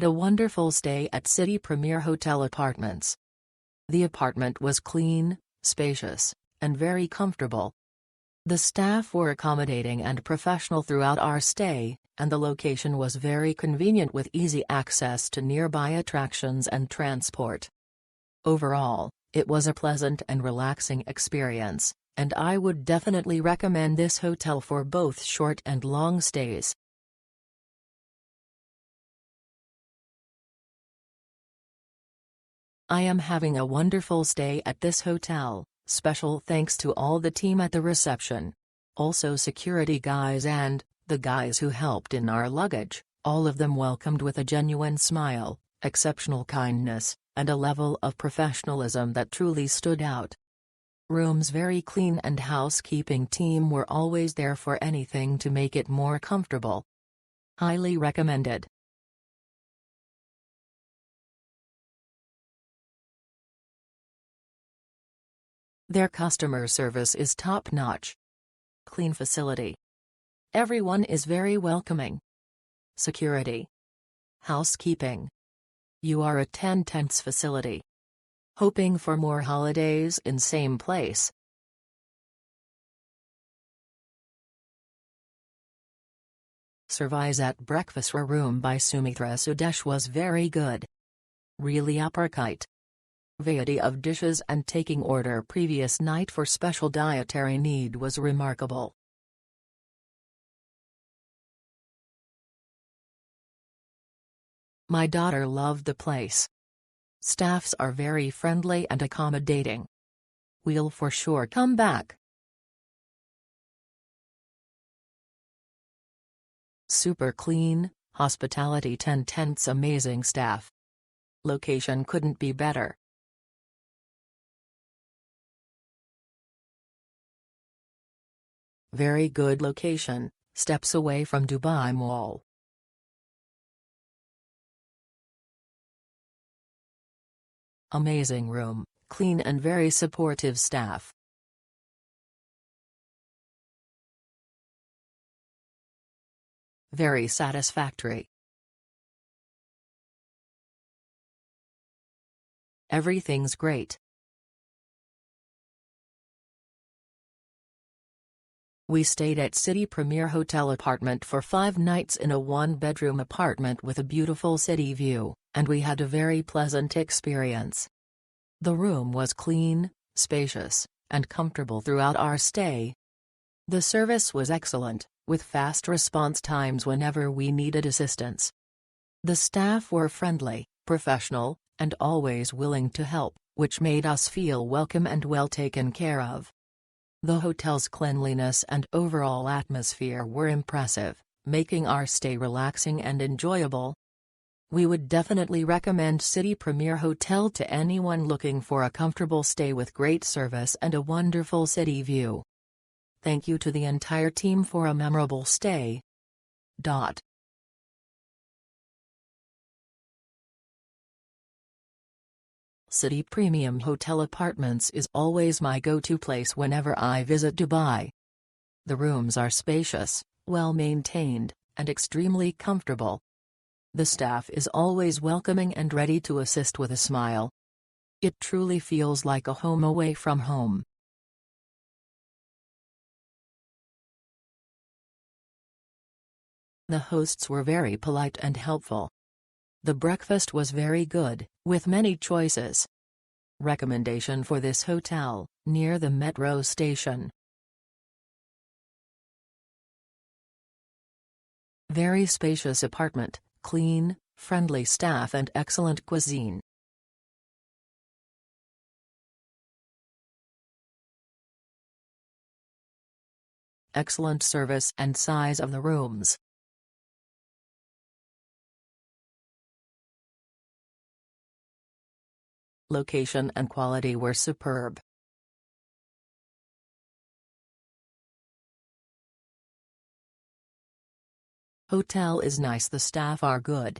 had a wonderful stay at City Premier Hotel Apartments. The apartment was clean, spacious, and very comfortable. The staff were accommodating and professional throughout our stay, and the location was very convenient with easy access to nearby attractions and transport. Overall, it was a pleasant and relaxing experience, and I would definitely recommend this hotel for both short and long stays. I am having a wonderful stay at this hotel. Special thanks to all the team at the reception. Also security guys and the guys who helped in our luggage, all of them welcomed with a genuine smile, exceptional kindness, and a level of professionalism that truly stood out. Rooms very clean and housekeeping team were always there for anything to make it more comfortable. Highly recommended. Their customer service is top-notch. Clean facility. Everyone is very welcoming. Security. Housekeeping. You are a 10/10 facility. Hoping for more holidays in same place. Service at breakfast room by Sumitra Sudesh was very good. Really uppercut. Variety of dishes and taking order previous night for special dietary need was remarkable. My daughter loved the place. Staffs are very friendly and accommodating. We'll for sure come back. Super clean, hospitality 10/10, amazing staff. Location couldn't be better. Very good location, steps away from Dubai Mall. Amazing room, clean and very supportive staff. Very satisfactory. Everything's great. We stayed at City Premier Hotel Apartment for 5 nights in a 1-bedroom apartment with a beautiful city view, and we had a very pleasant experience. The room was clean, spacious, and comfortable throughout our stay. The service was excellent, with fast response times whenever we needed assistance. The staff were friendly, professional, and always willing to help, which made us feel welcome and well taken care of. The hotel's cleanliness and overall atmosphere were impressive, making our stay relaxing and enjoyable. We would definitely recommend City Premier Hotel to anyone looking for a comfortable stay with great service and a wonderful city view. Thank you to the entire team for a memorable stay. City Premium Hotel Apartments is always my go-to place whenever I visit Dubai. The rooms are spacious, well-maintained, and extremely comfortable. The staff is always welcoming and ready to assist with a smile. It truly feels like a home away from home. The hosts were very polite and helpful. The breakfast was very good, with many choices. Recommendation for this hotel, near the metro station. Very spacious apartment, clean, friendly staff and excellent cuisine. Excellent service and size of the rooms. Location and quality were superb. Hotel is nice, the staff are good.